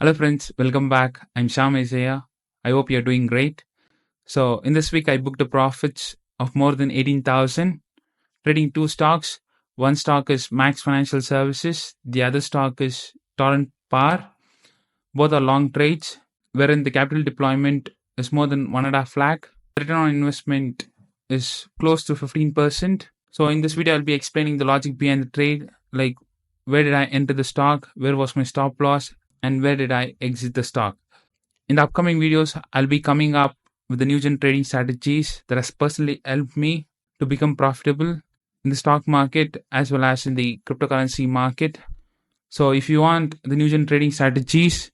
Hello friends, welcome back. I'm Shyam Isaiah. I hope you're doing great. So in this week I booked a profits of more than 18,000 trading two stocks. One stock is Max Financial Services, the other stock is Torrent Power. Both are long trades wherein the capital deployment is more than 1.5 lakh. The return on investment is close to 15%. So in this video I'll be explaining the logic behind the trade, like where did I enter the stock, where was my stop loss, and where did I exit the stock. In the upcoming videos, I'll be coming up with the NewGen trading strategies that has personally helped me to become profitable in the stock market as well as in the cryptocurrency market. So if you want the NewGen trading strategies,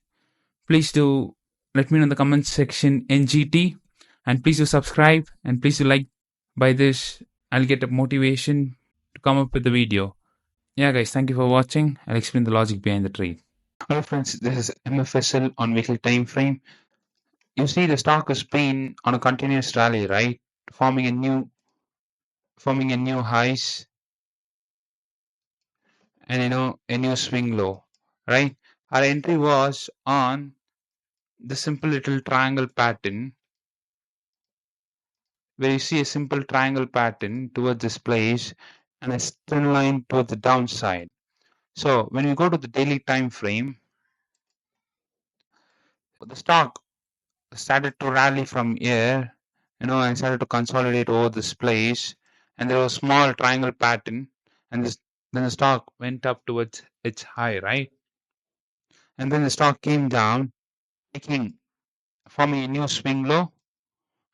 please do let me know in the comments section NGT, and please do subscribe and please do like. By this, I'll get a motivation to come up with the video. Yeah guys, thank you for watching. I'll explain the logic behind the trade. Hello friends, this is MFSL on weekly time frame. You see the stock has been on a continuous rally, right? Forming a new highs and a new swing low, right? Our entry was on the simple little triangle pattern where you see a simple triangle pattern towards this place and a straight line towards the downside. So when we go to the daily time frame, the stock started to rally from here, and started to consolidate over this place, and there was a small triangle pattern, and then the stock went up towards its high, right? And then the stock came down, forming a new swing low,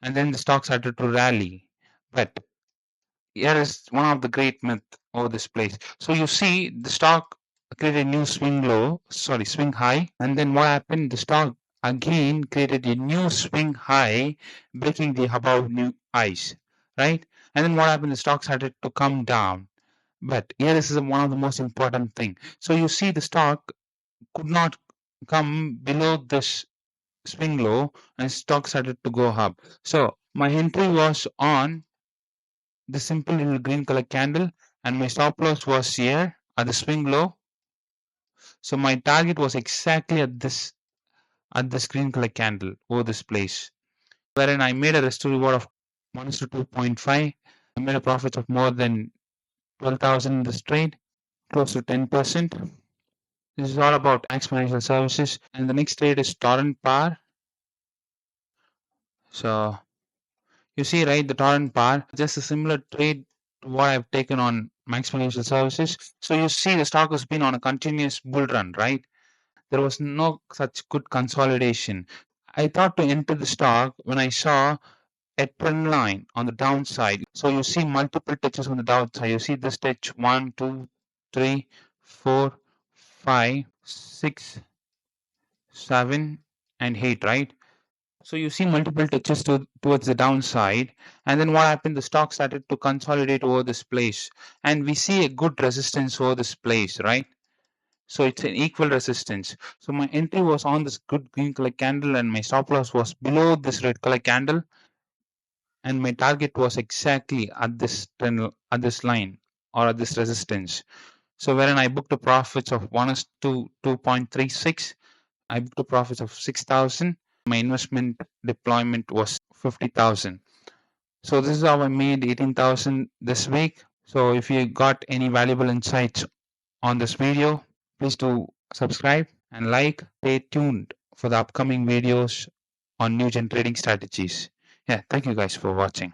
and then the stock started to rally. But here is one of the great myth over this place. So you see the stock created a new swing high, and then what happened? The stock again created a new swing high, breaking the above new highs, right? And then what happened? The stock started to come down. But here is one of the most important thing. So you see the stock could not come below this swing low, and stock started to go up. So my entry was on the simple little green color candle, and my stop loss was here at the swing low. So my target was exactly at this green color candle over this place, wherein I made a risk to reward of 1:2.5. I made a profit of more than 12,000 in this trade, close to 10%. This is all about Max Financial Services, and the next trade is Torrent Power. So you see, right, the Torrent Power, just a similar trade to what I've taken on Max Financial Services. So you see the stock has been on a continuous bull run, right? There was no such good consolidation. I thought to enter the stock when I saw a trend line on the downside. So you see multiple touches on the downside. You see this touch 1, 2, 3, 4, 5, 6, 7, and 8, right? So you see multiple touches towards the downside, and then what happened? The stock started to consolidate over this place, and we see a good resistance over this place, right? So it's an equal resistance. So my entry was on this good green color candle, and my stop loss was below this red color candle, and my target was exactly at this line or at this resistance. So wherein I booked a profits of 1:2.36, I booked a profit of 6,000. My investment deployment was 50,000. So this is how I made 18,000 this week. So if you got any valuable insights on this video, please do subscribe and like. Stay tuned for the upcoming videos on NewGen trading strategies. Yeah, thank you guys for watching.